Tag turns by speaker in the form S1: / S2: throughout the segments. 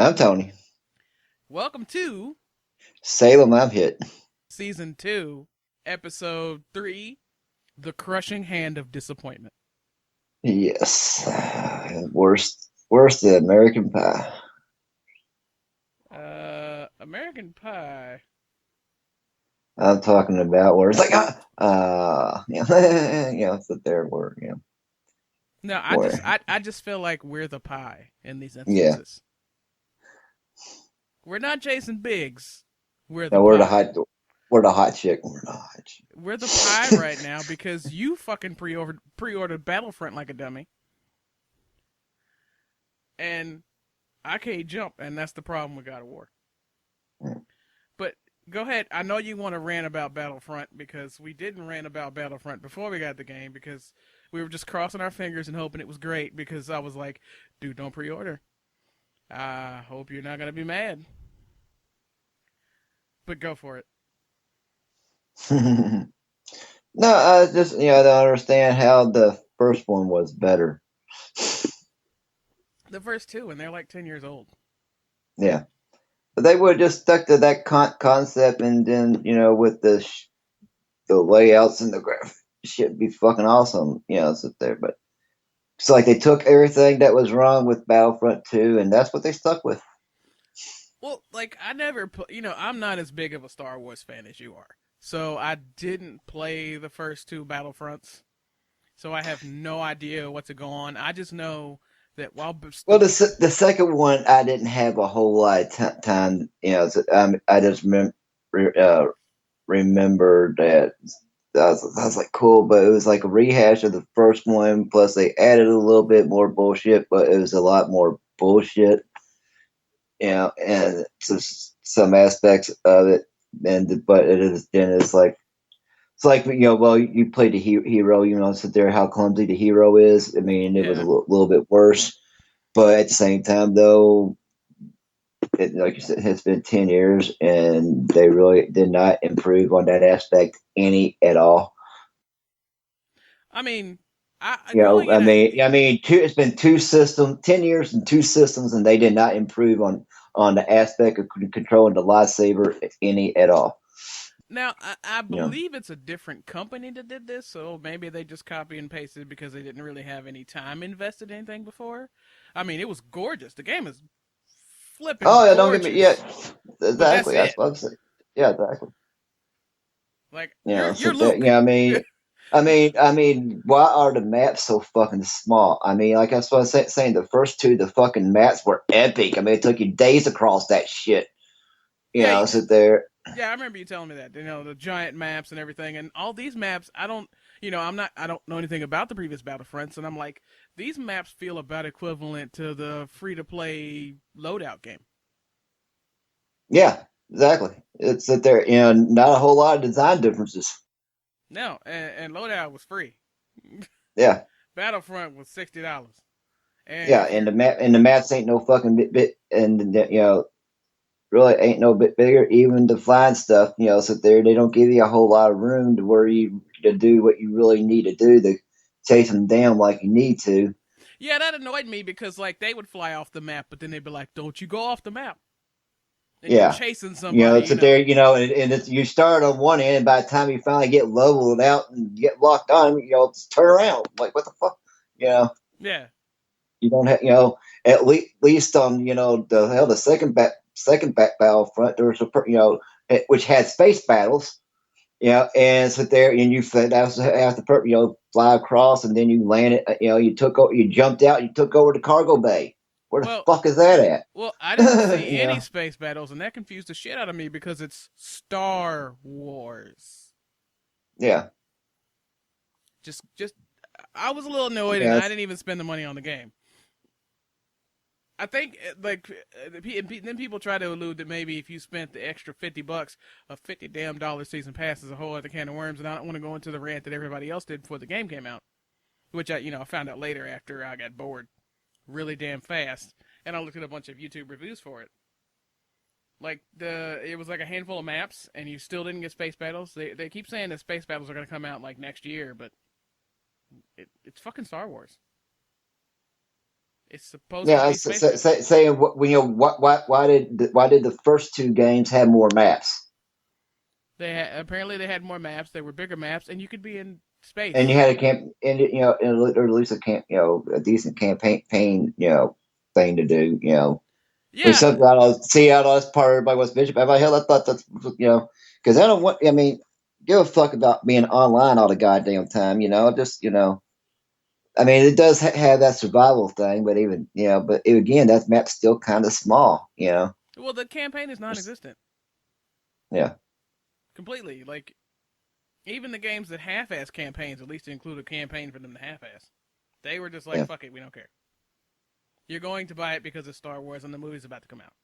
S1: I'm Tony.
S2: Welcome to
S1: Salem, I'm hit.
S2: Season 2, Episode 3, The Crushing Hand of Disappointment.
S1: Yes. Worst than American Pie.
S2: American Pie.
S1: I'm talking about where it's like, sit there where,
S2: No, I just
S1: where,
S2: I, I just feel like we're the pie in these
S1: yeah.
S2: instances. We're not Jason Biggs. We're the
S1: No,
S2: pie.
S1: we're the hot chick. We're the hot
S2: We're the pie right now because you fucking pre-ordered Battlefront like a dummy. And I can't jump, and that's the problem with God of War.
S1: chick.
S2: But go ahead. I know you want to rant about Battlefront because we didn't rant about Battlefront before we got the game because we were just crossing our fingers and hoping it was great because I was like, dude, don't pre-order. I hope you're not going to be mad. But go for it.
S1: No, I just, I don't understand how the first one was better.
S2: The first two, and they're like 10 years old.
S1: Yeah. But they would have just stuck to that concept and then, with the layouts and the graph should be fucking awesome, sit there. But it's like they took everything that was wrong with Battlefront 2 and that's what they stuck with.
S2: Well, like, I never put, I'm not as big of a Star Wars fan as you are. So I didn't play the first two Battlefronts. So I have no idea what to go on. I just know that while
S1: Well, the second one, I didn't have a whole lot of time. I just uh, remember that I was like, cool, but it was like a rehash of the first one. Plus, they added a little bit more bullshit, but it was a lot more bullshit. And some aspects of it, but it is then it's like well, you played the hero, sit there how clumsy the hero is. I mean, it was a
S2: yeah.
S1: little bit worse, but at the same time, though, like you said, it's been 10 years, and they really did not improve on that aspect any at all.
S2: I mean, going in
S1: It's been 2 systems, 10 years and 2 systems, and they did not improve on the aspect of controlling the lightsaber any at all.
S2: now, I
S1: You know,
S2: believe it's a different company that did this, so maybe they just copy and pasted because they didn't really have any time invested in anything before. I mean, it was gorgeous. The game is flipping
S1: oh yeah, don't get me, yeah,
S2: gorgeous, but that's
S1: exactly. That's
S2: it.
S1: what I'm saying. Yeah, exactly.
S2: Like you're
S1: Sit there.
S2: Luke.
S1: Why are the maps so fucking small? I mean, like I was saying, the first two, the fucking maps were epic. I mean, it took you days across that shit.
S2: Yeah,
S1: Sit there.
S2: yeah, I remember you telling me that. The giant maps and everything, and all these maps. I don't, I don't know anything about the previous Battlefronts, and I'm like, these maps feel about equivalent to the free to play loadout game.
S1: Yeah, exactly. It's sit there, not a whole lot of design differences.
S2: No, and loadout was free.
S1: Yeah,
S2: Battlefront was $60, and
S1: yeah,
S2: if you,
S1: and the maps ain't no fucking bit, and really ain't no bit bigger. Even the flying stuff, sit there. They don't give you a whole lot of room to where you to do what you really need to do to chase them down like you need to.
S2: yeah, that annoyed me because like they would fly off the map, but then they'd be like, "Don't you go off the map?" And you're
S1: Yeah,
S2: chasing somebody,
S1: sit there, and you start on one end, and by the time you finally get leveled out and get locked on, just turn around. Like, what the fuck? You know,
S2: Yeah,
S1: you don't have, least on, the second back battlefront, there was which had space battles, and sit there and you have to, fly across, and then you landed, you jumped out, you took over the cargo bay. Where the
S2: well,
S1: fuck is that
S2: Well, I didn't
S1: at?
S2: see any space battles, and that confused the shit out of me because it's Star Wars.
S1: Yeah,
S2: Just, I was a little annoyed, and
S1: yeah,
S2: I didn't even spend the money on the game. I think, then people try to allude that maybe if you spent the extra $50, a $50 season pass is a whole other can of worms, and I don't want to go into the rant that everybody else did before the game came out, which I found out later after I got bored really damn fast, and I looked at a bunch of YouTube reviews for it. Like it was like a handful of maps, and you still didn't get space battles. They keep saying that space battles are going to come out like next year, but it's fucking Star Wars. It's supposed to
S1: Yeah,
S2: be spaceship.
S1: saying what you know why did the first two games have more maps?
S2: Apparently they had more maps. They were bigger maps, and you could be in
S1: And you
S2: space.
S1: had a camp, and you know, and or at least a camp, you know, a decent campaign, you know, thing to do, you know. There's
S2: Yeah.
S1: something I don't see out of this part. Everybody wants Bishop. But hell, I thought that's you know, because I don't want. I mean, give a fuck about being online all the goddamn time. You know, just you know. I mean, it does have that survival thing, but even you know, but again, that map's still kind of small. You know.
S2: Well, the campaign is non-existent
S1: Yeah.
S2: completely. Like even the games that half-ass campaigns at least include a campaign for them to half-ass. They were just like,
S1: Yeah.
S2: fuck it, we don't care. You're going to buy it because it's Star Wars and the movie's about to come out.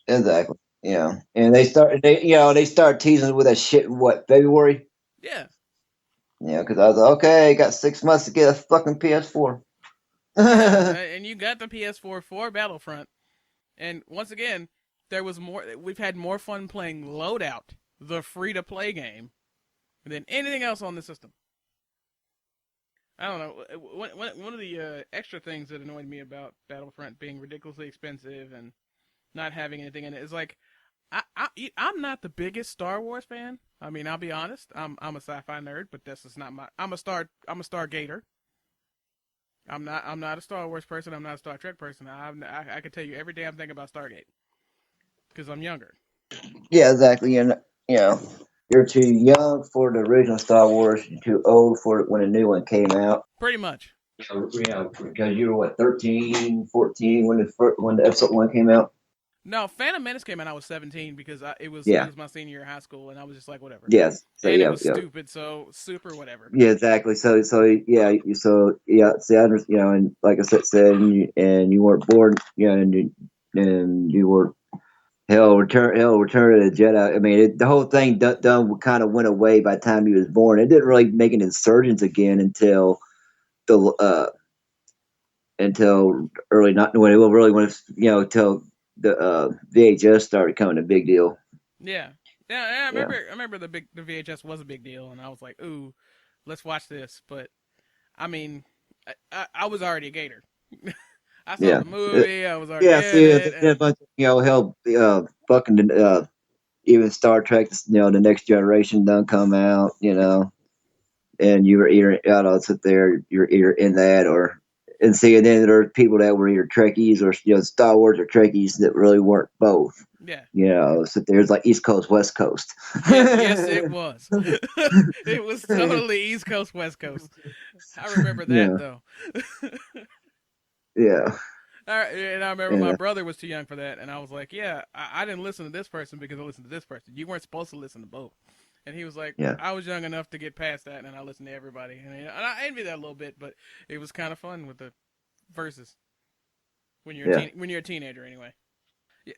S1: Exactly. Yeah. And they start teasing with that shit. In what February?
S2: Yeah,
S1: Yeah, because I was like, okay, I got 6 months to get a fucking PS4.
S2: yeah,
S1: Yeah,
S2: and you got the PS4 for Battlefront. And once again, there was more. We've had more fun playing Loadout, the free-to-play game, than anything else on the system. I don't know. One of the extra things that annoyed me about Battlefront being ridiculously expensive and not having anything in it is like I'm not the biggest Star Wars fan. I mean, I'll be honest. I'm a sci-fi nerd, but that's just not my. I'm a Stargater. I'm not a Star Wars person. I'm not a Star Trek person. I can tell you every damn thing about Stargate because I'm younger.
S1: exactly. And you know, you're too young for the original Star Wars. You're too old for it when a new one came out.
S2: Pretty much.
S1: You know, because you were what 13, 14 when the episode one came out.
S2: No, Phantom Menace came out. I was 17 because it
S1: Yeah.
S2: was my senior year of high school, and I was just like whatever.
S1: Yes. So
S2: And it
S1: yeah,
S2: was
S1: yeah.
S2: stupid, so super whatever.
S1: Yeah, exactly. So yeah. See, you know, and like I said, and you weren't born, you know, and you were Return of the Jedi. I mean, the whole thing done kind of went away by the time he was born. It didn't really make an insurgence again the until early not when it really when it's you know until the VHS started becoming a big deal.
S2: Yeah, yeah.
S1: Yeah,
S2: I remember the VHS was a big deal, and I was like, ooh, let's watch this. But I mean, I was already a Gator. I saw
S1: yeah,
S2: the movie. I was already
S1: yeah.
S2: in
S1: See,
S2: it,
S1: a
S2: and
S1: bunch of, you know, hell, fucking even Star Trek, you know, the Next Generation done come out, you know, and you were either out on sit there, you're either in that or and see, and then there are people that were either Trekkies or you know Star Wars or Trekkies that really weren't both.
S2: yeah,
S1: You know, so there's like East Coast, West Coast.
S2: yes, it was. It was totally East Coast, West Coast. I remember that
S1: Yeah,
S2: though.
S1: yeah,
S2: And I remember my
S1: yeah,
S2: brother was too young for that, and I was like, "Yeah, I didn't listen to this person because I listened to this person. You weren't supposed to listen to both." And he was like,
S1: yeah,
S2: "I was young enough to get past that, and I listened to everybody." And I envy that a little bit, but it was kind of fun with the verses
S1: yeah.
S2: when you're a teenager anyway.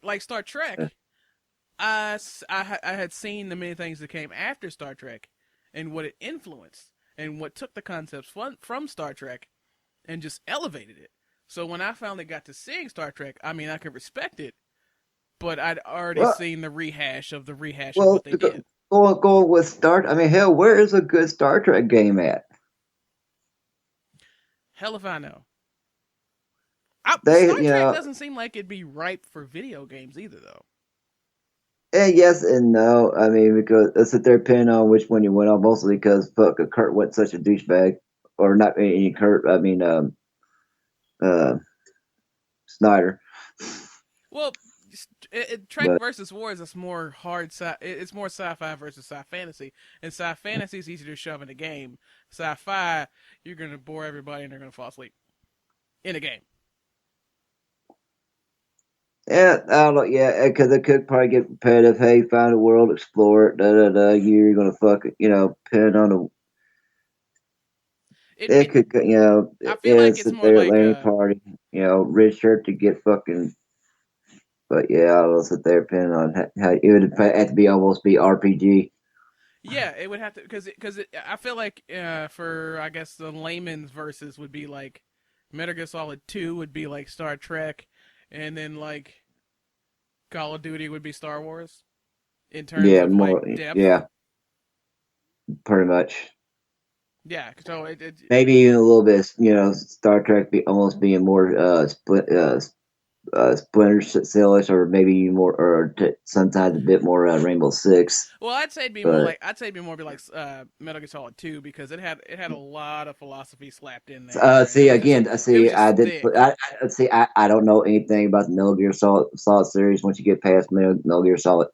S2: Like Star
S1: Yeah.
S2: Trek, I had seen the many things that came after Star Trek, and what it influenced, and what took the concepts from Star Trek and just elevated it. So when I finally got to seeing Star Trek, I mean, I could respect it, but I'd already
S1: Well,
S2: seen the rehash of
S1: well,
S2: what they did.
S1: going with Star. I mean, hell, where is a good Star Trek game at?
S2: Hell if I know.
S1: They,
S2: Star
S1: you
S2: Trek
S1: know,
S2: doesn't seem like it'd be ripe for video games either, though.
S1: and yes and no. I mean, because I sit there depending on which one you went on, mostly because fuck, Kurt went such a douchebag, or not any Kurt. I mean, uh, Snyder.
S2: Well, Trek
S1: But
S2: versus War is a more hard it's more sci-fi versus sci-fantasy, and sci-fantasy is easier to shove in a game. Sci-fi, you're gonna bore everybody and they're gonna fall asleep in a game.
S1: yeah, I don't know. Yeah, because it could probably get repetitive. Hey, find a world, explore it. Da da da. You're gonna fuck it. You know, depending on the. It
S2: It
S1: could, you know,
S2: I feel like
S1: it's
S2: it's
S1: sit
S2: more
S1: there at
S2: like
S1: landing party. You know, red shirt to get fucking. But yeah, I'll sit there depending on how it would have to be almost be RPG.
S2: yeah, it would have to because I feel like for I guess the layman's verses would be like Metal Gear Solid 2 would be like Star Trek, and then like Call of Duty would be Star Wars in terms
S1: Yeah,
S2: of like
S1: more.
S2: depth.
S1: Yeah, pretty much.
S2: Yeah, so it
S1: Maybe even a little bit, Star Trek almost being more Splinter Cells, or maybe more, or sometimes a bit more Rainbow Six.
S2: well, I'd say it'd be more
S1: But
S2: like Metal Gear Solid 2 because it had a lot of philosophy slapped in there, and
S1: see again,
S2: it was
S1: I
S2: just
S1: didn't.
S2: thick.
S1: I don't know anything about the Metal Gear Solid series. Once you get past Metal Gear Solid,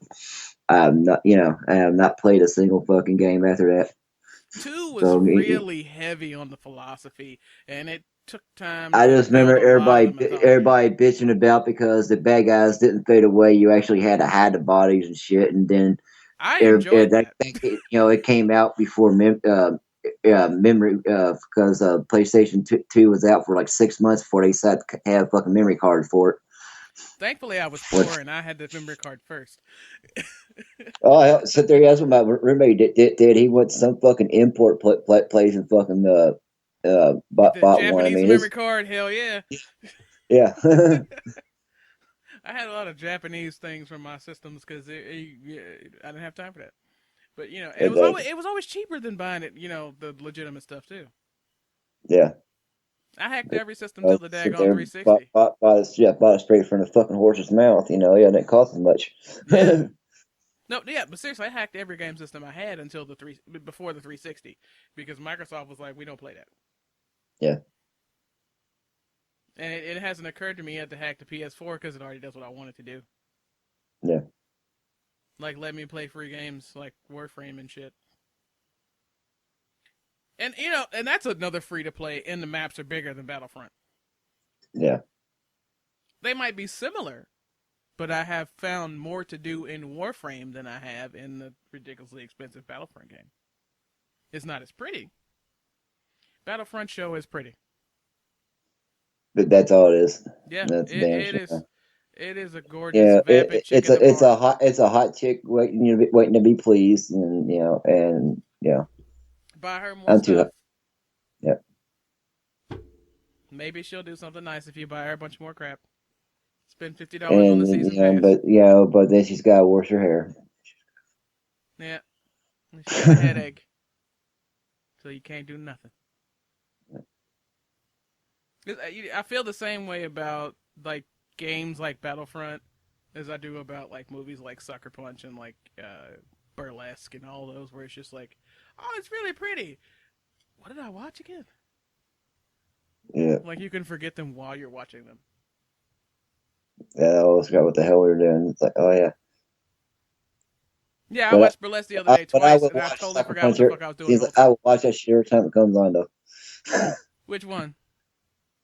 S1: I'm not, I have not played a single fucking game after that.
S2: 2 was
S1: So
S2: really heavy on the philosophy, and it took time
S1: I
S2: to
S1: just
S2: build
S1: remember
S2: a lot of the mythology.
S1: everybody bitching about because the bad guys didn't fade away. You actually had to hide the bodies and shit, and then
S2: I enjoyed that.
S1: it came out before memory because PlayStation 2 was out for like 6 months before they decided to have fucking memory card for it.
S2: Thankfully, I was
S1: Which,
S2: poor and I had the memory card first.
S1: oh, I sit there. That's what my roommate did. He went to some fucking import place and fucking
S2: The
S1: bought one. I
S2: Japanese
S1: mean,
S2: memory
S1: it's
S2: card, hell yeah.
S1: yeah.
S2: I had a lot of Japanese things from my systems because I didn't have time for that. But and it was always cheaper than buying it. The legitimate stuff too.
S1: Yeah.
S2: I hacked every system till the
S1: Sit
S2: daggone
S1: there,
S2: 360.
S1: bought it straight from the fucking horse's mouth. Yeah, it didn't cost as much.
S2: Yeah. No, yeah, but seriously, I hacked every game system I had until before the 360 because Microsoft was like, we don't play that.
S1: Yeah,
S2: And it hasn't occurred to me yet to hack the PS4 because it already does what I want it to do.
S1: yeah,
S2: Like, let me play free games like Warframe and shit. And that's another free to play, and the maps are bigger than Battlefront.
S1: yeah.
S2: They might be similar, but I have found more to do in Warframe than I have in the ridiculously expensive Battlefront game. It's not as pretty. Battlefront show is pretty.
S1: But that's all it is.
S2: Yeah,
S1: That's a
S2: it,
S1: damn
S2: it
S1: shame.
S2: is. It is a gorgeous,
S1: Yeah,
S2: vapid chicken to bar.
S1: it's a hot chick waiting to be pleased, and
S2: Buy her more
S1: I'm too hot.
S2: stuff.
S1: Yeah,
S2: Maybe she'll do something nice if you buy her a bunch more crap. Spend $50 on the
S1: and
S2: season pass.
S1: but then she's got to wash her hair.
S2: Yeah, she got a headache, so you can't do nothing. I feel the same way about like games like Battlefront as I do about like movies like Sucker Punch and like Burlesque and all those, where it's just like, oh, it's really pretty. What did I watch again?
S1: Yeah,
S2: Like you can forget them while you're watching them.
S1: yeah. I always forgot what the hell we were doing. It's like, oh yeah,
S2: Yeah, I
S1: but
S2: watched Burlesque the other day
S1: I
S2: twice,
S1: will
S2: and I
S1: watch
S2: totally
S1: Sucker
S2: forgot what the
S1: Puncher.
S2: fuck I was doing the
S1: Seems
S2: whole
S1: like I
S2: time.
S1: will watch that shit every time it comes on though.
S2: Which one?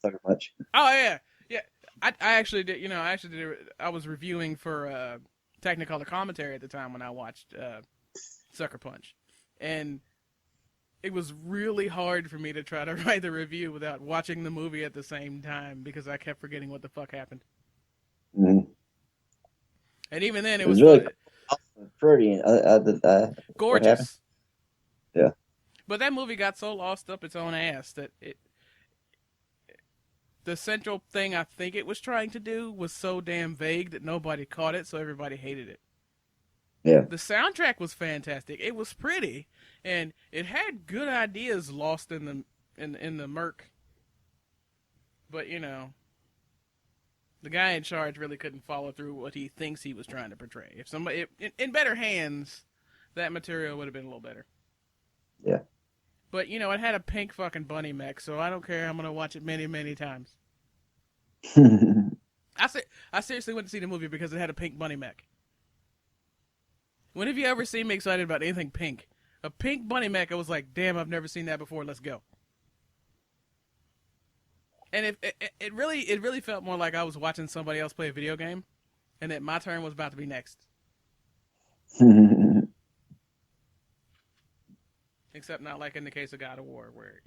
S1: Sucker Punch.
S2: Oh yeah, yeah. I actually did. I actually did. I was reviewing for Technicolor commentary at the time when I watched Sucker Punch, and it was really hard for me to try to write the review without watching the movie at the same time because I kept forgetting what the fuck happened.
S1: Mm-hmm.
S2: And even then,
S1: It
S2: it was
S1: was really
S2: fun,
S1: pretty. And what happened?
S2: gorgeous.
S1: Yeah.
S2: But that movie got so lost up its own ass that the central thing I think it was trying to do was so damn vague that nobody caught it, so everybody hated it.
S1: Yeah.
S2: The soundtrack was fantastic. It was pretty, and it had good ideas lost in the murk. But the guy in charge really couldn't follow through what he thinks he was trying to portray. If somebody in better hands, that material would have been a little better.
S1: Yeah.
S2: But it had a pink fucking bunny mech, so I don't care. I'm gonna watch it many, many times. I seriously went to see the movie because it had a pink bunny mech. When have you ever seen me excited about anything pink? A pink bunny mech, I was like, damn, I've never seen that before. Let's go. And it really felt more like I was watching somebody else play a video game, and that my turn was about to be next. Except not like in the case of God of War, where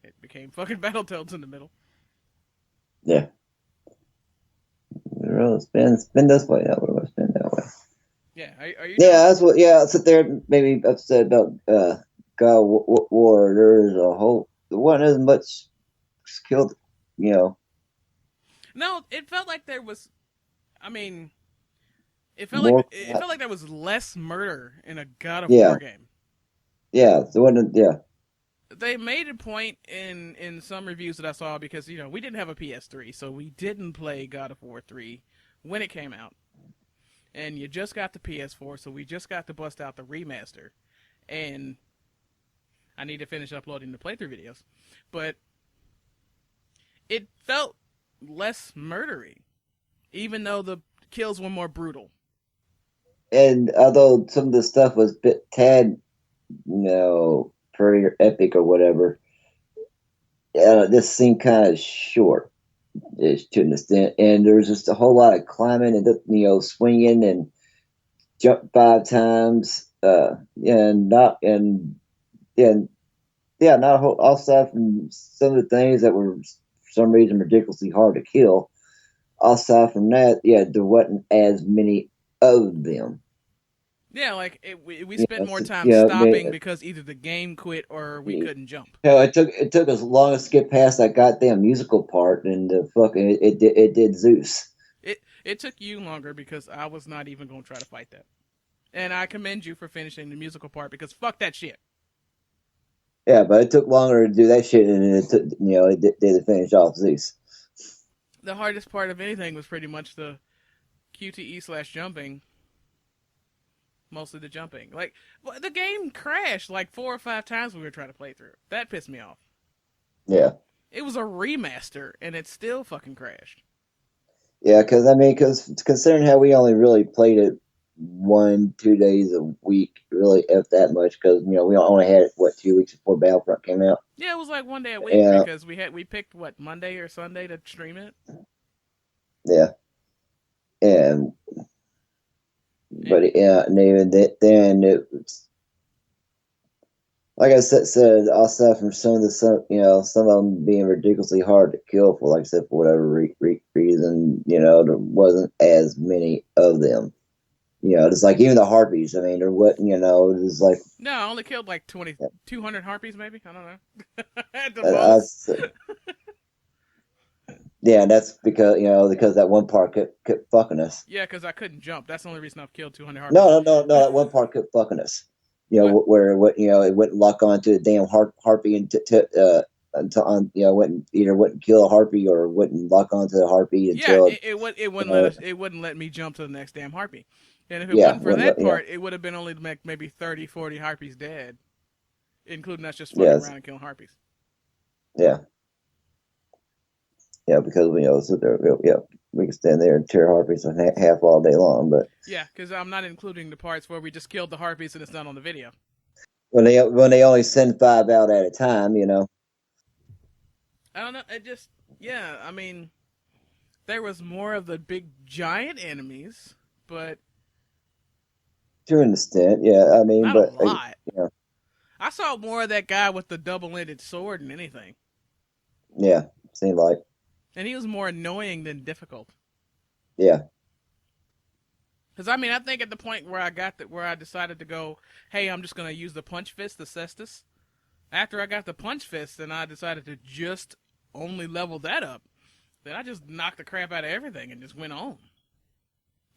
S2: it became fucking Battletoads in the middle.
S1: Yeah. It's been this way. That way. It's been that way.
S2: Yeah, are you
S1: Yeah,
S2: done?
S1: that's what. Yeah, I'll sit there maybe upset about God of War. There's a whole. There wasn't as much skill. You know,
S2: No, it felt like there was. I mean, it felt like
S1: more.
S2: it felt like there was less murder in a God of War
S1: Yeah,
S2: game.
S1: yeah. There wasn't. Yeah,
S2: they made a point in some reviews that I saw because we didn't have a PS3, so we didn't play God of War 3 when it came out, and you just got the PS4, so we just got to bust out the remaster, and I need to finish uploading the playthrough videos, but it felt less murdery, even though the kills were more brutal.
S1: And although some of the stuff was bit tad, pretty epic or whatever, this seemed kind of short, to an extent. And there was just a whole lot of climbing and swinging and jump 5 times, and not and and yeah, not a whole. Aside from some of the things that were for some reason ridiculously hard to kill. Aside from that, yeah, there wasn't as many of them.
S2: Yeah, like we spent more
S1: So,
S2: time stopping because either the game quit or we couldn't jump.
S1: hell, it took us long to get past that goddamn musical part, and the fucking it did Zeus.
S2: It took you longer because I was not even going to try to fight that. And I commend you for finishing the musical part because fuck that shit.
S1: Yeah, but it took longer to do that shit, and it took it did to finish off Zeus.
S2: The hardest part of anything was pretty much the QTE/jumping. Mostly the jumping. Like the game crashed like 4 or 5 times when we were trying to play through. That pissed me off.
S1: Yeah.
S2: It was a remaster and it still fucking crashed.
S1: Yeah, because considering how we only really played it 1-2 days a week, really if that much, because we only had it 2 weeks before Battlefront came out.
S2: Yeah, it was like one day a week
S1: Yeah,
S2: because we picked what Monday or Sunday to stream it.
S1: yeah, and
S2: And
S1: but yeah, and even then it was, like I said, aside from some of them being ridiculously hard to kill for, like I said, for whatever reason, there wasn't as many of them. Just like even the harpies. I mean, there wasn't. It's like
S2: no, I only killed like 200 harpies maybe. I don't know. At the
S1: I,
S2: most.
S1: yeah, and that's because that one part kept fucking us.
S2: Yeah, because I couldn't jump. That's the only reason I've killed 200
S1: No,
S2: harpies.
S1: no, no, no. That one part kept fucking us.
S2: What?
S1: Where what it wouldn't lock onto the damn harpy and until wouldn't kill a harpy or wouldn't lock onto the harpy
S2: Yeah,
S1: until
S2: it wouldn't let us. It wouldn't let me jump to the next damn harpy. And if it
S1: yeah,
S2: wasn't for
S1: wouldn't
S2: that
S1: let,
S2: part, it would have been only maybe 30, 40 harpies dead, including us just fucking
S1: yes,
S2: around and killing harpies.
S1: yeah, yeah, because sit there, yeah, we can stand there and tear harpies in half all day long, but
S2: Yeah, because I'm not including the parts where we just killed the harpies and it's not on the video.
S1: when they only send 5 out at a time,
S2: I don't know. It just yeah. I mean, there was more of the big giant enemies, but
S1: to an extent, yeah. I mean,
S2: not a
S1: but
S2: lot. I saw more of that guy with the double-ended sword than anything,
S1: yeah, seemed like
S2: and he was more annoying than difficult.
S1: yeah,
S2: Because I mean, I think at the point where where I decided to go, hey, I'm just gonna use the punch fist, the cestus. After I got the punch fist, and I decided to just only level that up. Then I just knocked the crap out of everything and just went on.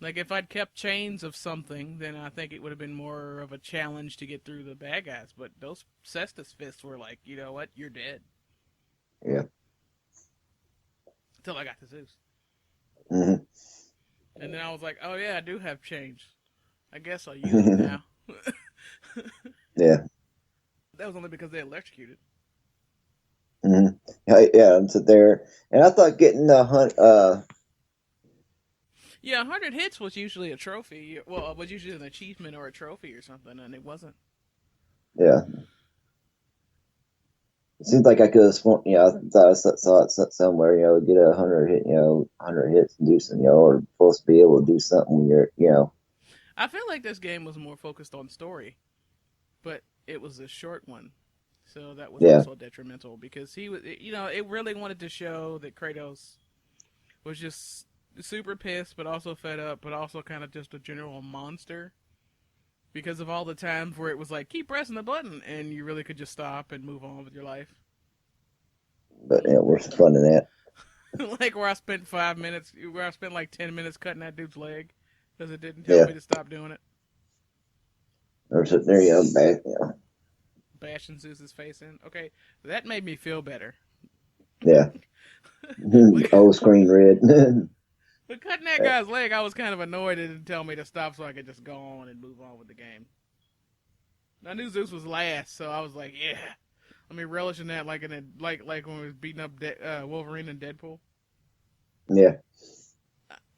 S2: Like if I'd kept chains of something, then I think it would have been more of a challenge to get through the bad guys. But those cestus fists were like, you know what, you're dead.
S1: yeah.
S2: Until I got to Zeus,
S1: Hmm.
S2: and then I was like, oh yeah, I do have chains. I guess I'll use them now.
S1: Yeah.
S2: That was only because they electrocuted.
S1: Hmm. Yeah, and sit there, and I thought getting the hunt.
S2: Yeah, 100 hits was usually a trophy. Well, it was usually an achievement or a trophy or something, and it wasn't.
S1: Yeah, it seems like I could have sworn. I thought I saw it somewhere. Get 100 hit. 100 hits and do some. Or supposed to be able to do something when you're.
S2: I feel like this game was more focused on story, but it was a short one. So that was
S1: Yeah,
S2: also detrimental because he was, it really wanted to show that Kratos was just super pissed, but also fed up, but also kind of just a general monster because of all the times where it was like, keep pressing the button, and you really could just stop and move on with your life.
S1: but we're fun in that.
S2: Like where I spent 5 minutes, where I spent like 10 minutes cutting that dude's leg because it didn't tell
S1: Yeah,
S2: me to stop doing it.
S1: or sitting there, back.
S2: bashing Zeus's face in. Okay, that made me feel better.
S1: Yeah.
S2: but,
S1: Old screen red.
S2: but cutting that guy's leg, I was kind of annoyed it didn't tell me to stop so I could just go on and move on with the game. I knew Zeus was last, so I was like, yeah. Let me relish in that, like when we was beating up Wolverine and Deadpool.
S1: Yeah.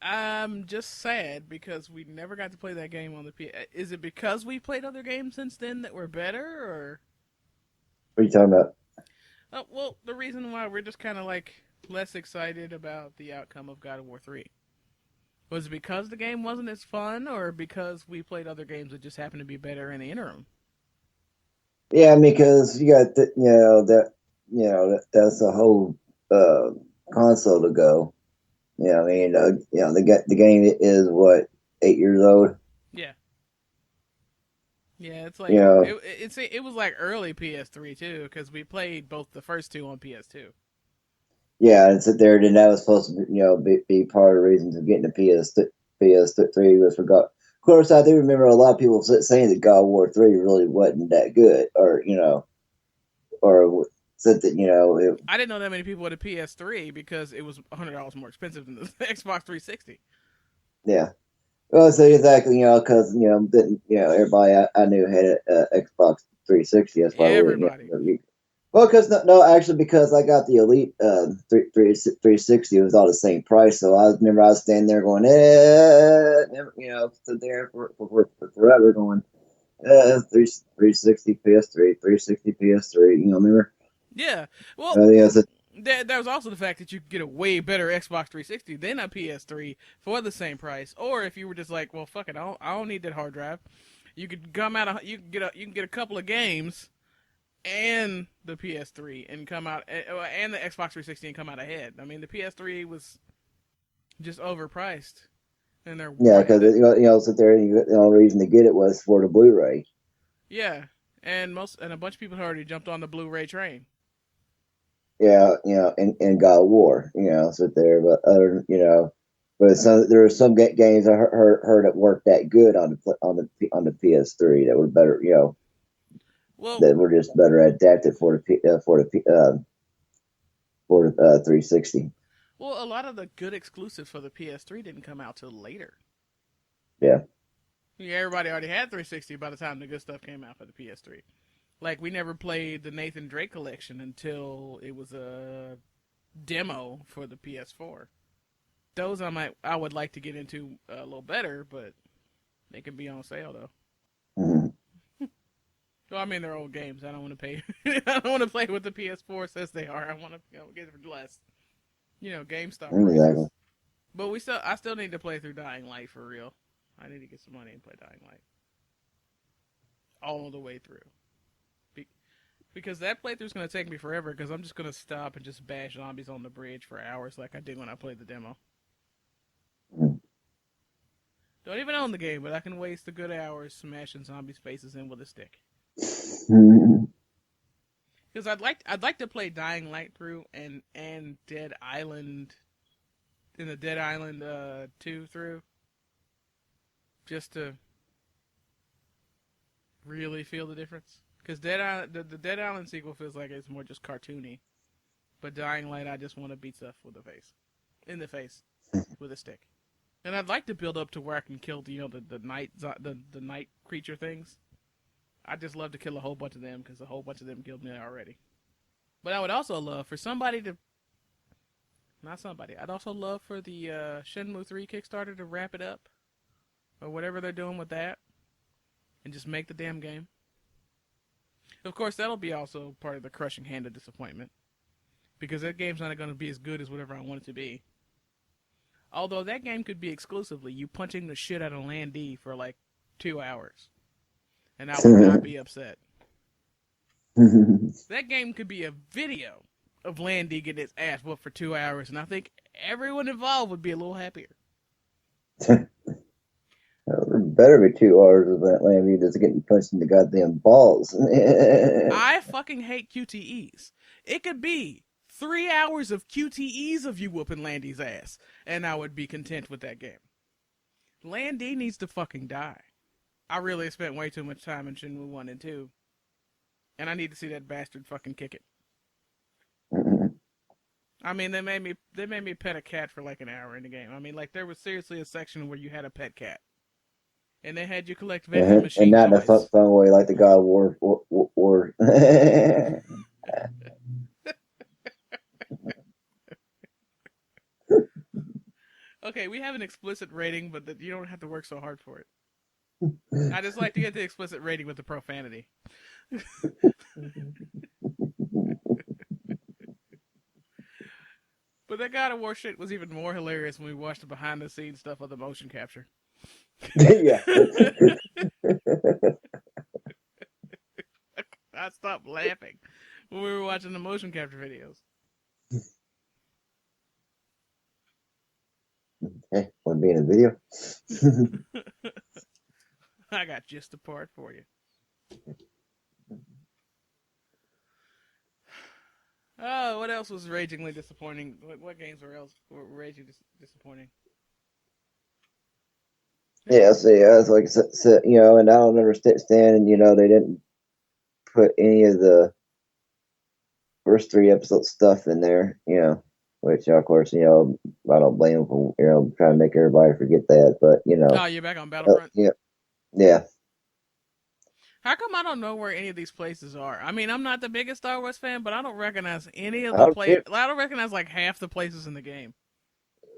S2: I'm just sad because we never got to play that game on the P. Is it because we played other games since then that were better, or?
S1: What are you talking about?
S2: Well, the reason why we're just kind of like less excited about the outcome of God of War 3. Was it because the game wasn't as fun, or because we played other games that just happened to be better in the interim?
S1: Yeah, because you got that's a whole uh, console to go. I mean, the game is what 8 years old.
S2: Yeah. Yeah, it's
S1: You
S2: like
S1: know,
S2: it was like early PS3 too, because we played both the first two on PS2.
S1: yeah, and sit there. Then that was supposed to be part of the reasons of getting the PS3 was forgot. Of course, I do remember a lot of people saying that God of War 3 really wasn't that good, or said that
S2: I didn't know that many people had a PS3 because it was $100 more expensive than the Xbox 360.
S1: yeah. Well, so exactly, because everybody I knew had a Xbox 360. That's why
S2: Everybody.
S1: well, because no, actually, because I got the Elite 360, it was all the same price. So I remember I was standing there going, stood there for forever going, 360 PS3, 360 PS3. Remember?
S2: Yeah. Well,
S1: Yeah, so,
S2: there was also the fact that you could get a way better Xbox 360 than a PS3 for the same price. Or if you were just like, well, fuck it, I don't need that hard drive. You could come out, you can get a couple of games and the PS3 and come out, and the Xbox 360 and come out ahead. I mean, the PS3 was just overpriced, and they're
S1: yeah,
S2: one.
S1: because sit there and the only reason to get it was for the Blu-ray.
S2: Yeah, and a bunch of people had already jumped on the Blu-ray train.
S1: Yeah, and God of War, sit there, but but there were some games I heard it worked that good on the PS3 that were better,
S2: Well,
S1: that were just better adapted for the 360.
S2: a lot of the good exclusives for the PS3 didn't come out till later.
S1: Yeah.
S2: Yeah, everybody already had 360 by the time the good stuff came out for the PS3. Like we never played the Nathan Drake collection until it was a demo for the PS4. Those I would like to get into a little better, but they can be on sale though.
S1: Mm-hmm.
S2: Well, I mean they're old games. I don't want to pay. I don't want to play what the PS4 says they are. I want to get it for less. GameStop
S1: Exactly.
S2: prices. But I still need to play through Dying Light for real. I need to get some money and play Dying Light all the way through. Because that playthrough's going to take me forever because I'm just going to stop and just bash zombies on the bridge for hours like I did when I played the demo.
S1: Mm-hmm.
S2: Don't even own the game, but I can waste a good hour smashing zombies' faces in with a stick. Because I'd like to play Dying Light through and Dead Island in the Dead Island 2 through just to really feel the difference. Because the Dead Island sequel feels like it's more just cartoony, but Dying Light I just want to beat stuff in the face, with a stick. And I'd like to build up to where I can kill the night creature things. I'd just love to kill a whole bunch of them because a whole bunch of them killed me already. But I would also love for somebody to, not somebody, I'd also love for the Shenmue 3 Kickstarter to wrap it up, or whatever they're doing with that, and just make the damn game. Of course, that'll be also part of the crushing hand of disappointment, because that game's not going to be as good as whatever I want it to be. Although that game could be exclusively you punching the shit out of Lan Di for like 2 hours, and I would not be upset. That game could be a video of Lan Di getting his ass whooped for 2 hours, and I think everyone involved would be a little happier.
S1: Better be 2 hours of that Lamb just getting punched in the goddamn balls.
S2: I fucking hate QTEs. It could be 3 hours of QTEs of you whooping Lan Di's ass, and I would be content with that game. Lan Di needs to fucking die. I really spent way too much time in Shenmue 1 and 2 and I need to see that bastard fucking kick it.
S1: Mhm.
S2: I mean, they made me pet a cat for like an hour in the game. I mean, like there was seriously a section where you had a pet cat, and they had you collect vending
S1: And
S2: machine
S1: not the
S2: toys.
S1: fun way like the God of War.
S2: Okay, we have an explicit rating, but you don't have to work so hard for it. I just like to get the explicit rating with the profanity. But that God of War shit was even more hilarious when we watched the behind the scenes stuff of the motion capture.
S1: Yeah.
S2: I stopped laughing when we were watching the motion capture videos.
S1: Hey, want to be in a video?
S2: I got just the part for you. Oh, what else was ragingly disappointing? What games were raging disappointing?
S1: Yeah, so yeah, it's like so, and I don't understand. They didn't put any of the first three episodes stuff in there. Which of course, I don't blame them for trying to make everybody forget that. But
S2: Oh, you're back on Battlefront.
S1: yeah, yeah.
S2: How come I don't know where any of these places are? I mean, I'm not the biggest Star Wars fan, but I don't recognize any of the
S1: I'll
S2: play.
S1: get
S2: I don't recognize like half the places in the game.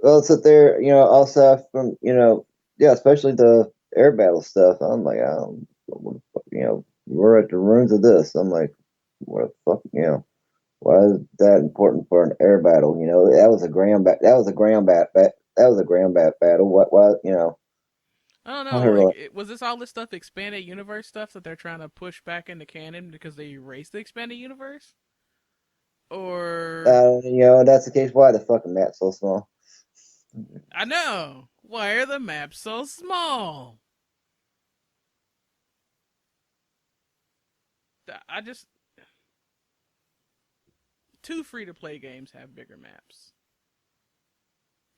S1: well sit there. Also from yeah, especially the air battle stuff. I'm like, I don't, what the fuck, we're at the ruins of this. I'm like, what the fuck, why is that important for an air battle? That was a ground that was a that was a ground battle. Why,
S2: I don't
S1: I
S2: know.
S1: heard
S2: Like,
S1: like,
S2: was this all this stuff expanded universe stuff that they're trying to push back into canon because they erased the expanded universe? Or
S1: that's the case. Why the fucking map's so small?
S2: I know, why are the maps so small? I just two free to play games have bigger maps.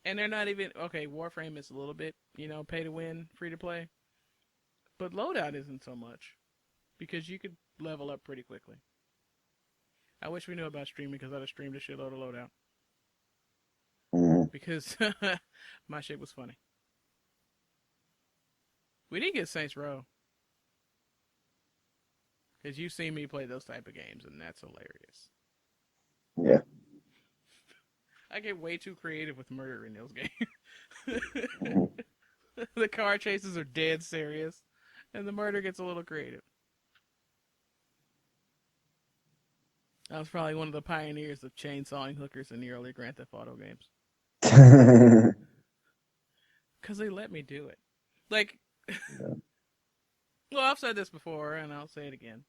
S2: And they're not even okay. Warframe is a little bit, pay to win, free to play, but loadout isn't so much because you could level up pretty quickly. I wish we knew about streaming because I'd have streamed a shitload of loadout
S1: Mm-hmm.
S2: because my shit was funny. We didn't get Saints Row because you've seen me play those type of games and that's hilarious.
S1: Yeah.
S2: I get way too creative with murder in those games.
S1: Mhm.
S2: The car chases are dead serious, and the murder gets a little creative. I was probably one of the pioneers of chainsawing hookers in the early Grand Theft Auto games. Because they let me do it. Like, well, I've said this before, and I'll say it again.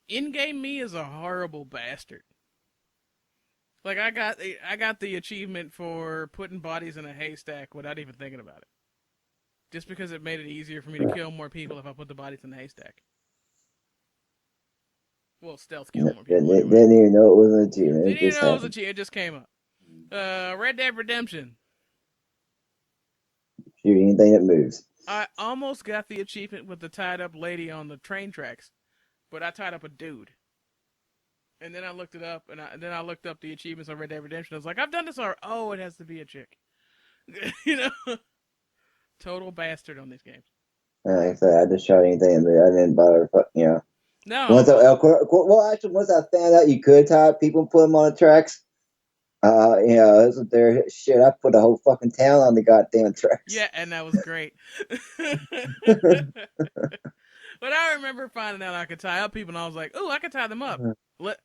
S2: In-game me is a horrible bastard. Like, I got the achievement for putting bodies in a haystack without even thinking about it. Just because it made it easier for me to kill more people if I put the bodies in the haystack. Well, stealth kill more people anyway.
S1: Didn't even know it was an achievement.
S2: Didn't
S1: It
S2: even
S1: just
S2: know it was a
S1: happened.
S2: cheat. It just came up. Red Dead Redemption.
S1: Shoot anything that moves.
S2: I almost got the achievement with the tied up lady on the train tracks, but I tied up a dude. And then I looked it up, and then I looked up the achievements on Red Dead Redemption. I was like, I've done this already. Oh, it has to be a chick. you know, total bastard on these games.
S1: Like I said, I just shot anything that moved. I didn't bother.
S2: No,
S1: Well, actually, once I found out you could tie people and put them on the tracks, it was there. Shit, I put the whole fucking town on the goddamn tracks.
S2: yeah, and that was great. But I remember finding out I could tie up people, and I was like, "Ooh, I can tie them up. Let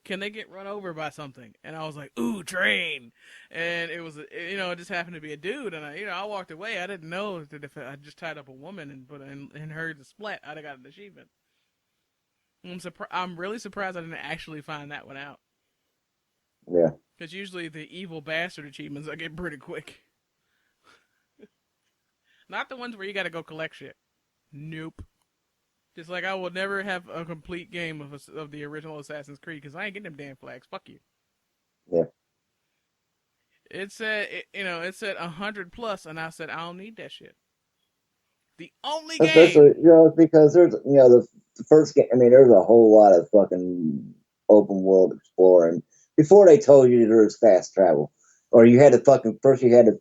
S2: can they get run over by something?" And I was like, "Ooh, train!" And it was, it just happened to be a dude, and I walked away. I didn't know that if I just tied up a woman and put in her to split, I'd have got an achievement. I'm really surprised I didn't actually find that one out.
S1: Yeah.
S2: Because usually the evil bastard achievements I get pretty quick. Not the ones where you got to go collect shit. Nope. Just like I will never have a complete game of the original Assassin's Creed because I ain't getting them damn flags. Fuck you.
S1: Yeah.
S2: It said 100 plus, and I said I don't need that shit. The only
S1: Especially,
S2: game.
S1: because there's, the first game. I mean, there's a whole lot of fucking open world exploring before they told you there was fast travel, or you had to fucking first you had to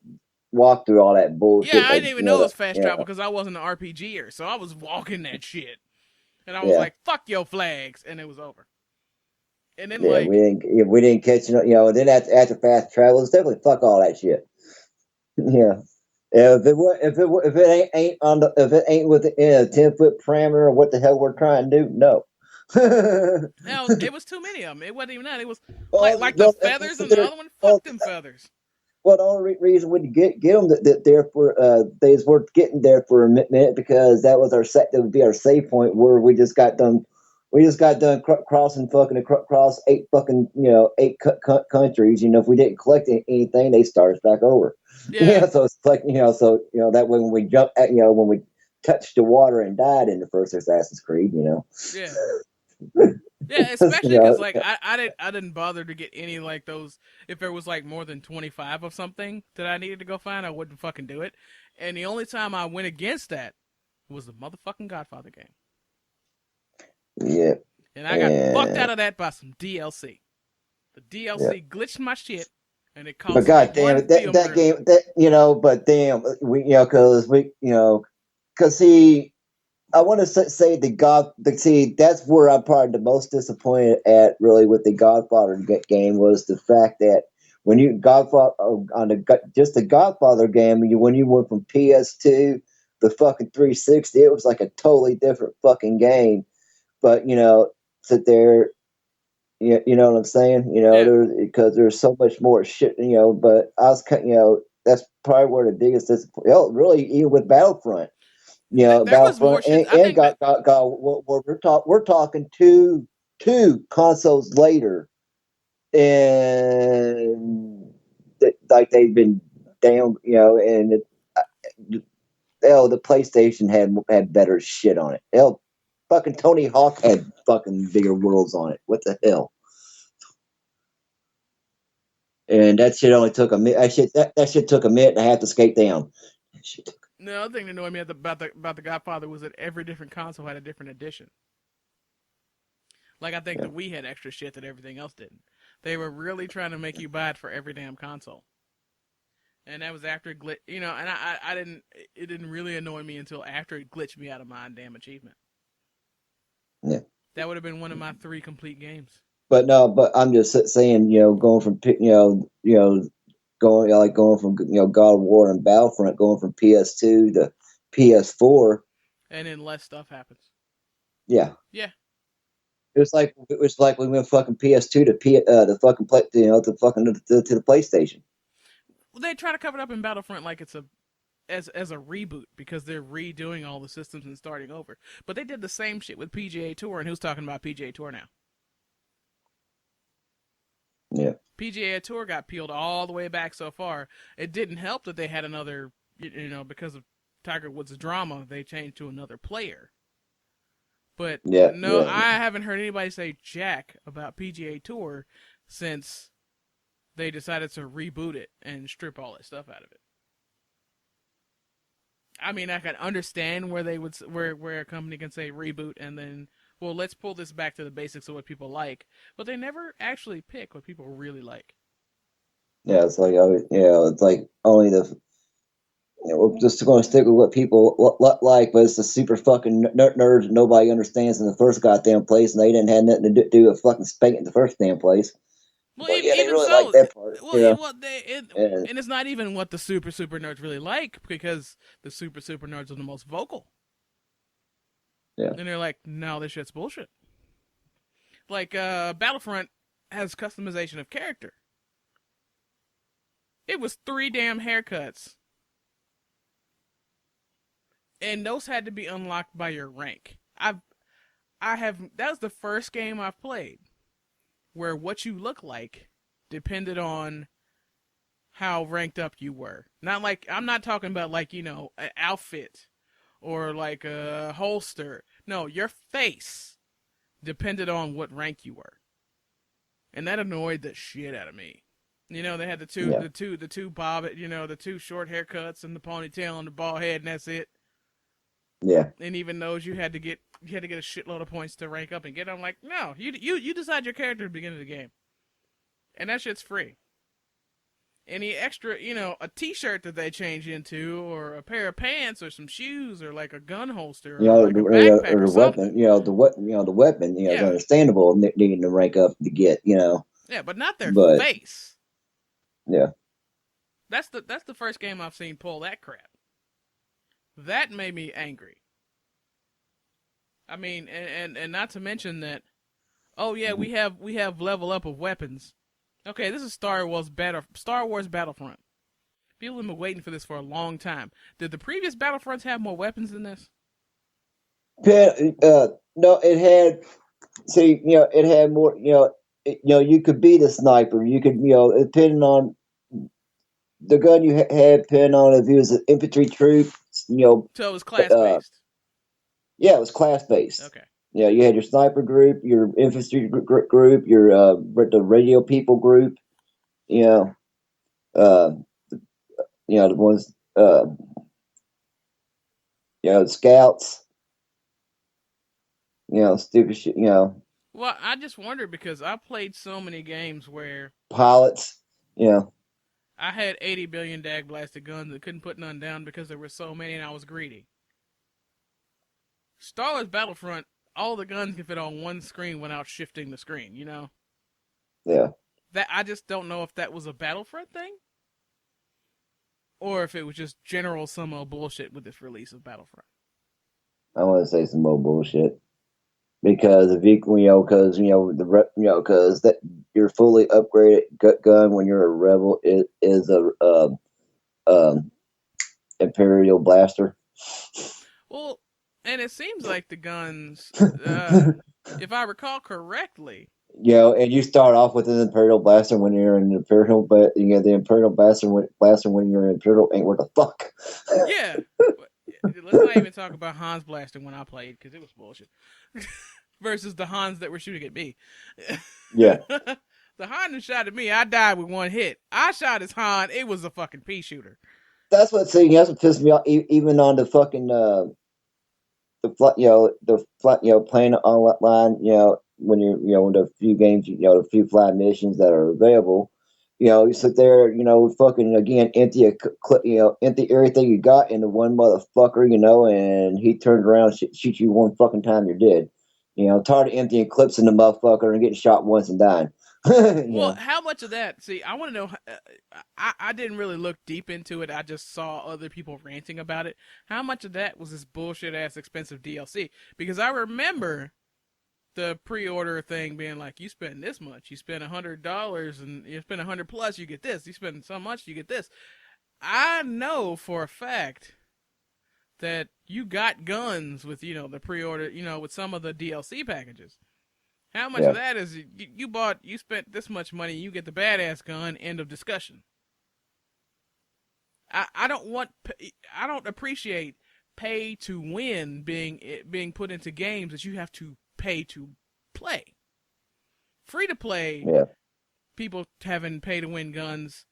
S1: walk through all that
S2: Yeah,
S1: bullshit.
S2: I
S1: Like,
S2: didn't even know it was fast travel because I wasn't an RPGer, so I was walking that shit, and I was
S1: yeah,
S2: like, "Fuck your flags," and it was over. And then
S1: yeah.
S2: like,
S1: We didn't catch Then after fast travel, it's definitely fuck all that shit. Yeah. Yeah, if it ain't on the if it ain't within a 10 foot parameter of what the hell we're trying to do, no.
S2: hell, it was too many of them. It wasn't even that. It was
S1: well,
S2: like the
S1: well,
S2: feathers and the
S1: there,
S2: other one.
S1: well,
S2: Fuck them feathers.
S1: well, the only reason we get them that there for they were getting there for a minute because that was that would be our save point where we just got done crossing fucking across eight fucking eight countries. If we didn't collect anything, they start us back over.
S2: Yeah,
S1: Yeah, so it's like that way when we jump at when we touched the water and died in the first Assassin's Creed,
S2: yeah. Yeah,
S1: you
S2: especially because
S1: know,
S2: like I didn't bother to get any like those. If there was like more than 25 of something that I needed to go find, I wouldn't fucking do it. And the only time I went against that was the motherfucking Godfather game,
S1: yeah,
S2: and I got fucked
S1: and
S2: out of that by some DLC. The
S1: yeah.
S2: DLC glitched my shit, and it
S1: But
S2: cost me
S1: god damn
S2: one
S1: it, that
S2: film.
S1: game, but damn, we, because see, I want to say see, that's where I'm probably the most disappointed at, really, with the Godfather game was the fact that when you Godfather on just the Godfather game, when you went from PS2 the fucking 360, it was like a totally different fucking game. But sit there. You know what I'm saying?
S2: Yeah,
S1: Because there's so much more shit. But I was, that's probably where the biggest disappointment. Really, even with Battlefront,
S2: there was more
S1: Battlefront
S2: shit. I
S1: and
S2: think that
S1: we're talking two consoles later, and like they've been down. And the PlayStation had better shit on it. Hell, fucking Tony Hawk had fucking bigger worlds on it. What the hell? And that shit only took a minute. That shit took a minute and a half to skate down.
S2: the other thing that annoyed me about the Godfather was that every different console had a different edition. Like I think
S1: Yeah,
S2: the Wii had extra shit that everything else didn't. They were really trying to make you buy it for every damn console. And that was after it and I didn't. It didn't really annoy me until after it glitched me out of my damn achievement.
S1: yeah.
S2: That would have been one of my 3 complete games.
S1: But no, but I'm just saying, going from going from God of War and Battlefront, going from PS2 to PS4.
S2: And then less stuff happens.
S1: Yeah,
S2: Yeah.
S1: it was like we went fucking PS2 to the fucking play, to fucking to the PlayStation.
S2: Well, they try to cover it up in Battlefront like it's as a reboot because they're redoing all the systems and starting over. But they did the same shit with PGA Tour, and who's talking about PGA Tour now?
S1: Yeah,
S2: PGA Tour got peeled all the way back so far. It didn't help that they had another, because of Tiger Woods' drama, they changed to another player. But
S1: yeah,
S2: no,
S1: yeah.
S2: I haven't heard anybody say jack about PGA Tour since they decided to reboot it and strip all that stuff out of it. I mean, I can understand where they would where a company can say reboot and then well, let's pull this back to the basics of what people like, but they never actually pick what people really like.
S1: Yeah, it's like it's like only we're just going to stick with what people like, but it's the super fucking nerds nobody understands in the first goddamn place, and they didn't have nothing to do with fucking spanking in the first damn place.
S2: Well,
S1: But yeah, they
S2: even
S1: really like
S2: so,
S1: that part, and
S2: and it's not even what the super nerds really like because the super nerds are the most vocal,
S1: yeah,
S2: and they're like, no, this shit's bullshit. Like Battlefront has customization of character. It was 3 damn haircuts, and those had to be unlocked by your rank. I have that was the first game I've played where what you look like depended on how ranked up you were. Not like I'm not talking about like, an outfit or like a holster. No, your face depended on what rank you were. And that annoyed the shit out of me. They had
S1: yeah,
S2: the two bob, the two short haircuts and the ponytail and the bald head and that's it.
S1: Yeah.
S2: and even those you had to get a shitload of points to rank up and get. I'm like, no, you decide your character at the beginning of the game, and that shit's free. Any extra, a T-shirt that they change into, or a pair of pants, or some shoes, or like a gun holster, or like a backpack,
S1: Or
S2: or
S1: the weapon,
S2: something.
S1: the weapon, is
S2: Yeah,
S1: understandable needing to rank up to get.
S2: yeah, but not their
S1: But
S2: face.
S1: yeah,
S2: That's the first game I've seen pull that crap. That made me angry. I mean, and not to mention that. Oh yeah, we have level up of weapons. Okay, this is Star Wars Battlefront. People have been waiting for this for a long time. Did the previous Battlefronts have more weapons than this?
S1: no, it had. See, it had more. You could be the sniper. You could, depending on the gun you had, depending on if it was an infantry troop.
S2: So it was class
S1: Uh,
S2: based.
S1: yeah, it was class based.
S2: Okay.
S1: You had your sniper group, your infantry group, your the radio people group. You know, uh, the ones, the scouts. Stupid shit.
S2: Well, I just wonder because I played so many games where
S1: Pilots.
S2: I had 80 billion dag blasted guns and couldn't put none down because there were so many and I was greedy. Star Wars Battlefront, all the guns can fit on one screen without shifting the screen,
S1: Yeah.
S2: That I just don't know if that was a Battlefront thing or if it was just general some old bullshit with this release of Battlefront.
S1: I want to say some more bullshit because if because because that your fully upgraded gun when you're a rebel is a um, imperial blaster.
S2: Well, and it seems like the guns, uh, if I recall correctly,
S1: And you start off with an imperial blaster when you're an imperial, but the imperial blaster when you're an imperial ain't worth a fuck.
S2: yeah. Let's not even talk about Hans blasting when I played because it was bullshit. Versus the Hans that were shooting at me.
S1: Yeah.
S2: The Han that shot at me, I died with one hit. I shot his Han, it was a fucking pea shooter.
S1: That's what pissed me off. Even on the fucking playing online, when when the few games, the few flat missions that are available, you sit there, fucking again, empty everything you got into one motherfucker, and he turns around, shoot you one fucking time, you're dead. Tired of emptying clips in the motherfucker and getting shot once and dying.
S2: Well, how much of that? See, I want to know. I didn't really look deep into it. I just saw other people ranting about it. How much of that was this bullshit ass expensive DLC? Because I remember the pre-order thing being like, you spend this much, you spend $100, and you spend 100 plus, you get this. You spend so much, you get this. I know for a fact that you got guns with the pre-order, with some of the DLC packages. How much of
S1: Yeah.
S2: that is you spent this much money, you get the badass gun, end of discussion. I don't appreciate pay to win being put into games that you have to pay to play. Free to play,
S1: Yeah.
S2: people having pay to win guns,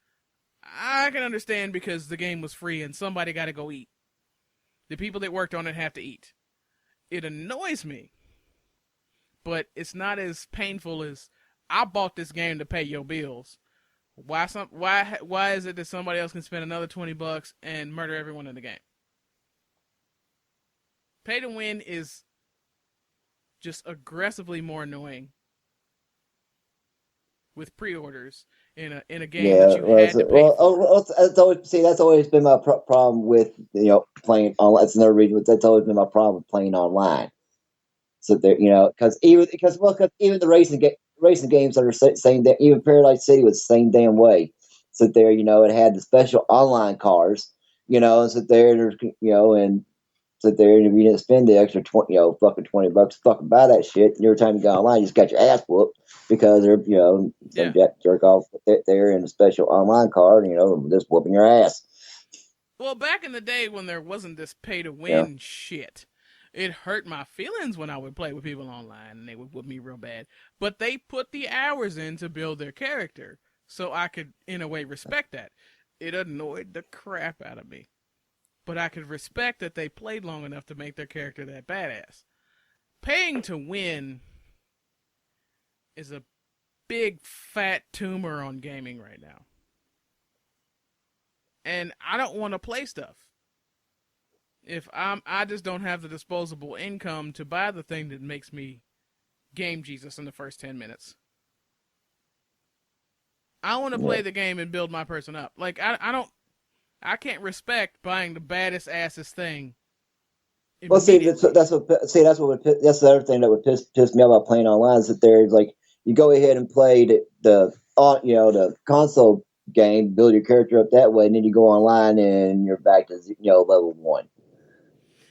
S2: I can understand because the game was free and somebody got to go eat. The people that worked on it have to eat. It annoys me, but it's not as painful as I bought this game to pay your bills. Why is it that somebody else can spend another $20 and murder everyone in the game? Pay to win is just aggressively more annoying with pre-orders in a game that
S1: Yeah,
S2: you had to pay for.
S1: that's always been my problem with playing online. That's another reason. That's always been my problem with playing online. So there, because even the racing games that are same that even Paradise City was the same damn way. So there, it had the special online cars, and sit there, and there's, and sit there, and if you didn't spend the extra 20, fucking $20 to fucking buy that shit, and every time you go online, you just got your ass whooped because they're, some
S2: Yeah.
S1: jerk off there in a special online car, and just whooping your ass.
S2: Well, back in the day when there wasn't this pay to
S1: Yeah,
S2: win shit, it hurt my feelings when I would play with people online and they would whoop me real bad. But they put the hours in to build their character, so I could, in a way, respect that. It annoyed the crap out of me. but I could respect that they played long enough to make their character that badass. Paying to win is a big fat tumor on gaming right now. And I don't want to play stuff. If I just don't have the disposable income to buy the thing that makes me game Jesus in the first 10 minutes. I want to
S1: Yeah.
S2: play the game and build my person up. Like I can't respect buying the baddest assest thing
S1: Well, see, that's
S2: immediately.
S1: that's the other thing that would piss me off about playing online is that there's like you go ahead and play the console game, build your character up that way, and then you go online and you're back to level one.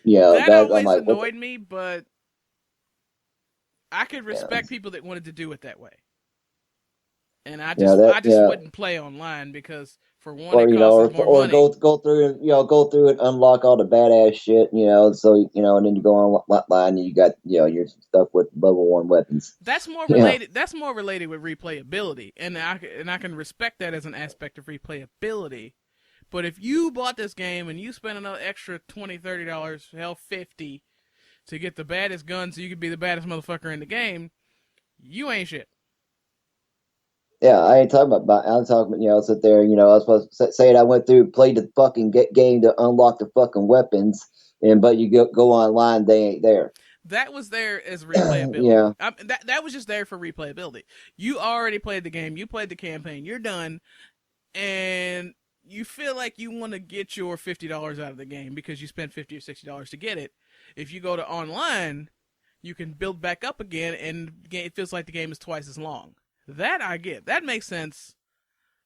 S2: That
S1: That I'm
S2: always
S1: like, what the
S2: annoyed me, but I could
S1: yeah,
S2: respect people that wanted to do it that way. And
S1: that
S2: I just wouldn't play online because for one
S1: or
S2: it costs us more
S1: or
S2: money.
S1: go through and go through and unlock all the badass shit, so and then you go online and you got you're stuck with level one weapons. Yeah,
S2: That's more related with replayability, and I can respect that as an aspect of replayability. But if you bought this game and you spent another extra $20, $30, hell $50 to get the baddest gun so you could be the baddest motherfucker in the game, you ain't shit.
S1: yeah. I ain't talking about. I'm talking about sit there. I was supposed to say it. I went through, played the fucking game to unlock the fucking weapons, but you go online, they ain't there.
S2: That was there as replayability.
S1: Yeah,
S2: That was just there for replayability. You already played the game. You played the campaign. You're done, and you feel like you want to get your $50 out of the game because you spent $50 or $60 to get it. If you go to online, you can build back up again, and it feels like the game is twice as long. That I get. That makes sense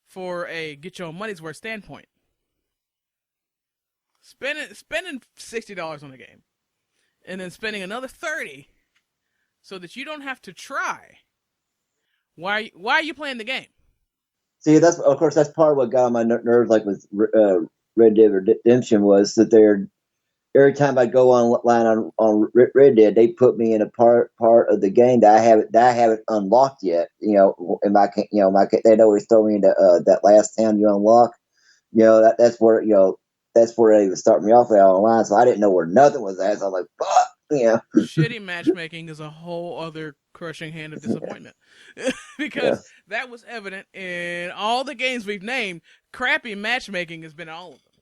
S2: for a get your money's worth standpoint. Spending $60 on the game, and then spending another $30 so that you don't have to try. Why are you playing the game?
S1: see, that's of course that's part of what got on my nerves, like with Red Dead Redemption, was that they're every time I go online on Red Dead, they put me in a part of the game that I haven't unlocked yet. And they always throw me into that last town you unlock. That's where that's where they would start me off at online. So I didn't know where nothing was at. So I'm like, fuck,
S2: Shitty matchmaking is a whole other crushing hand of disappointment.
S1: yeah.
S2: Because that was evident in all the games we've named. Crappy matchmaking has been all of them.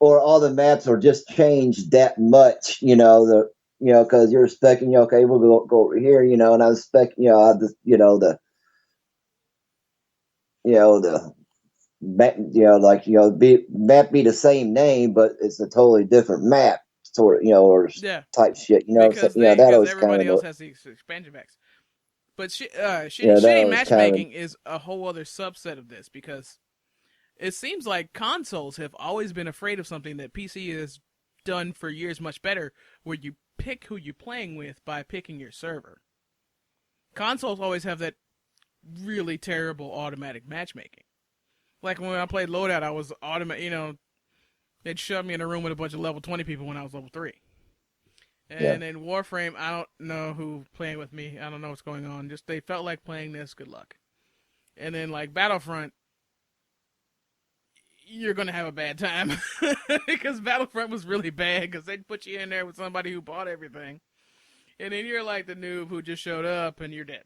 S1: Or all the maps are just changed that much. Because you're expecting, okay, we'll go over here, and I was expecting, I just, the like map be the same name, but it's a totally different map, sort of, or
S2: Yeah,
S1: type shit. That
S2: because
S1: always kind
S2: everybody
S1: of
S2: else has these expansion packs. But
S1: that
S2: shitty
S1: always kind of
S2: matchmaking is a whole other subset of this because it seems like consoles have always been afraid of something that PC has done for years much better, where you pick who you're playing with by picking your server. Consoles always have that really terrible automatic matchmaking. Like when I played Loadout, I was automatic. They'd shove me in a room with a bunch of level 20 people when I was level 3.
S1: yeah.
S2: And in Warframe, I don't know who playing with me. I don't know what's going on. Just they felt like playing this. Good luck. And then like Battlefront, you're gonna have a bad time because Battlefront was really bad because they'd put you in there with somebody who bought everything, and then you're like the noob who just showed up and you're dead.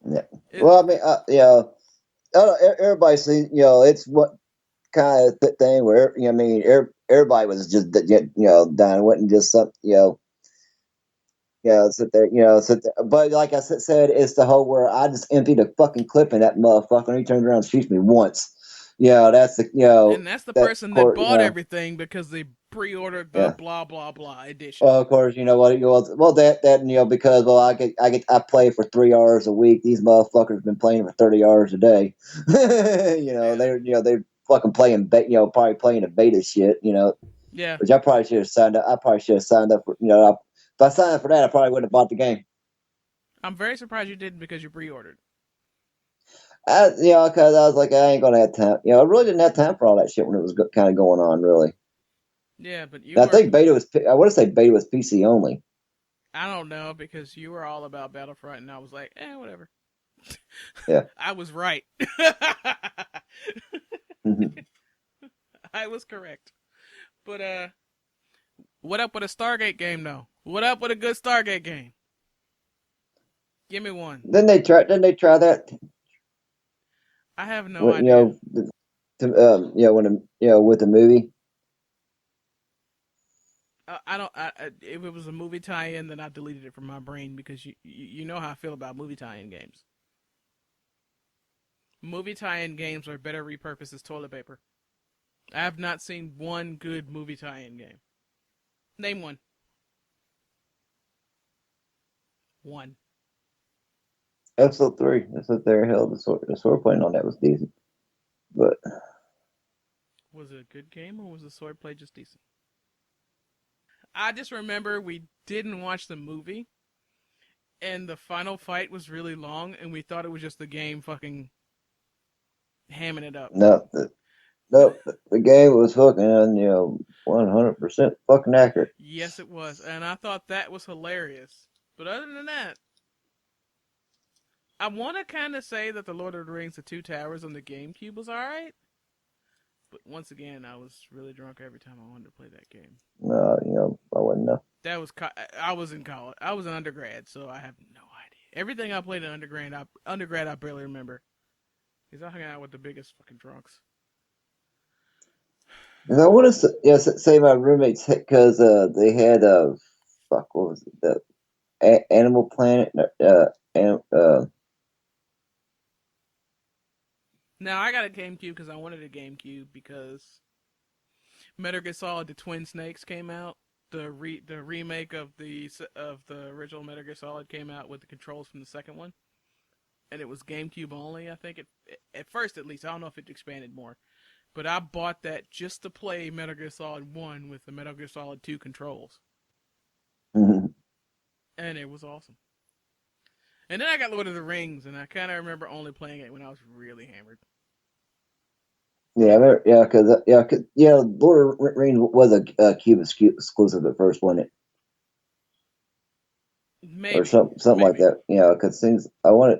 S1: Yeah.
S2: It,
S1: Well, I mean, everybody sees, it's what kind of thing where I mean, everybody was just done. Wasn't just some, sit there, sit there. But like I said, it's the whole where I just emptied a fucking clip in that motherfucker, and he turns around and shoots me once. That's the,
S2: and that's the
S1: that
S2: person that
S1: court,
S2: bought everything because they pre-ordered the
S1: yeah.
S2: blah blah blah edition.
S1: Well, of course, you know what? Well, that because I play for 3 hours a week. These motherfuckers been playing for 30 hours a day.
S2: Yeah,
S1: They fucking playing probably playing a beta shit.
S2: yeah.
S1: Which I probably should have signed up. I probably should have signed up for if I signed up for that, I probably would have bought the game.
S2: I'm very surprised you didn't because you pre-ordered.
S1: Because I was like, I ain't gonna have time. I really didn't have time for all that shit when it was kind of going on, really.
S2: Yeah, but you
S1: And I
S2: were.
S1: think beta was. I want to say beta was PC only.
S2: I don't know because you were all about Battlefront, and I was like, whatever.
S1: Yeah.
S2: I was right. I was correct. But what up with a Stargate game though? What up with a good Stargate game? Give me one.
S1: Didn't they try that?
S2: I have no
S1: When,
S2: idea.
S1: when with the movie.
S2: I don't. If it was a movie tie-in, then I deleted it from my brain because you know how I feel about movie tie-in games. Movie tie-in games are better repurposed as toilet paper. I have not seen one good movie tie-in game. Name one. One.
S1: Episode 3. Episode 3. Hell, the sword playing on that was decent, but
S2: Was it a good game or was the swordplay just decent? I just remember we didn't watch the movie, and the final fight was really long, and we thought it was just the game fucking hamming it up.
S1: no, the game was fucking 100% fucking accurate.
S2: Yes, it was, and I thought that was hilarious. But other than that, I want to kind of say that the Lord of the Rings: The Two Towers on the GameCube was alright. But once again, I was really drunk every time I wanted to play that game.
S1: I wouldn't know.
S2: That was I was in college. I was an undergrad, so I have no idea. Everything I played in undergrad, I barely remember. Because I hung out with the biggest fucking drunks.
S1: 'Cause I want to say my roommates because they had fuck, what was it, the Animal Planet,
S2: Now I got a GameCube because I wanted a GameCube because Metal Gear Solid: The Twin Snakes came out. The remake of the original Metal Gear Solid came out with the controls from the second one, and it was GameCube only. I think at first, at least. I don't know if it expanded more, but I bought that just to play Metal Gear Solid 1 with the Metal Gear Solid 2 controls, and it was awesome. And then I got Lord of the Rings, and I kind of remember only playing it when I was really hammered.
S1: Lord of the Rings was a Cube exclusive at first, wasn't it? Or
S2: Maybe,
S1: something like
S2: maybe.
S1: that. Because things I wanted.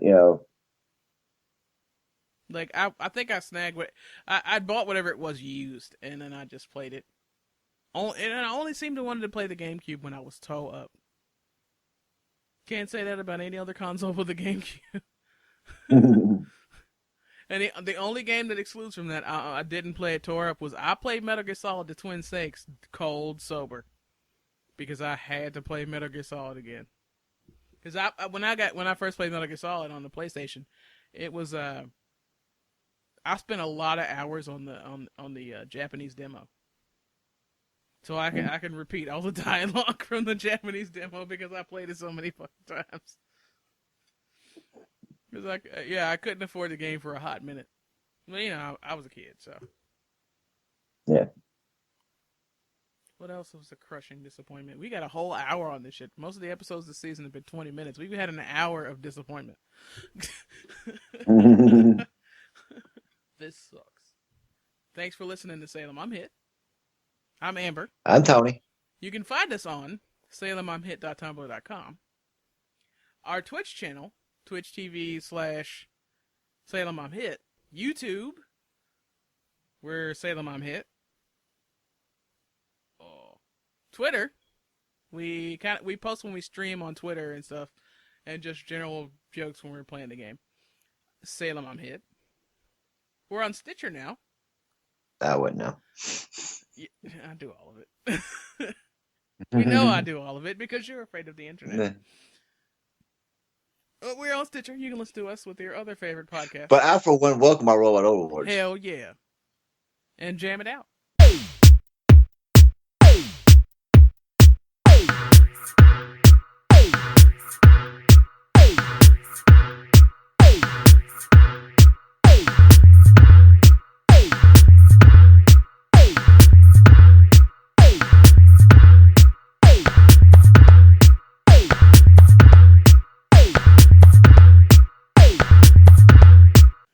S2: Like I think I snagged what I bought whatever it was used, and then I just played it. And I only seemed to wanted to play the GameCube when I was toe up. Can't say that about any other console with a GameCube. And the only game that excludes from that I didn't play it tore up was I played Metal Gear Solid: The Twin Snakes cold sober because I had to play Metal Gear Solid again. Because when I first played Metal Gear Solid on the PlayStation, it was I spent a lot of hours on the Japanese demo. So I can repeat all the dialogue from the Japanese demo because I played it so many fucking times. Because I couldn't afford the game for a hot minute. Well, I was a kid, so.
S1: Yeah.
S2: What else was a crushing disappointment? We got a whole hour on this shit. Most of the episodes this season have been 20 minutes. We've had an hour of disappointment. This sucks. Thanks for listening to Salem. I'm Hit. I'm Amber.
S1: I'm Tony.
S2: You can find us on salemimhit.tumblr.com. Our Twitch channel, Twitch TV/Salem I'm Hit. YouTube, we're Salem I'm Hit. Twitter, we post when we stream on Twitter and stuff, and just general jokes when we're playing the game. Salem I'm Hit. We're on Stitcher now.
S1: I wouldn't know.
S2: Yeah, I do all of it. We know I do all of it because you're afraid of the internet. We're on Stitcher. You can listen to us with your other favorite podcast.
S1: But I, for one, welcome my robot overlords.
S2: Hell yeah. And jam it out.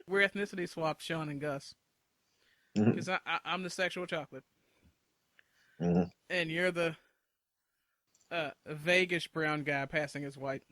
S2: We're ethnicity swapped Sean and Gus. Because I'm the sexual chocolate.
S1: Mm-hmm.
S2: And you're the vaguish brown guy passing as white.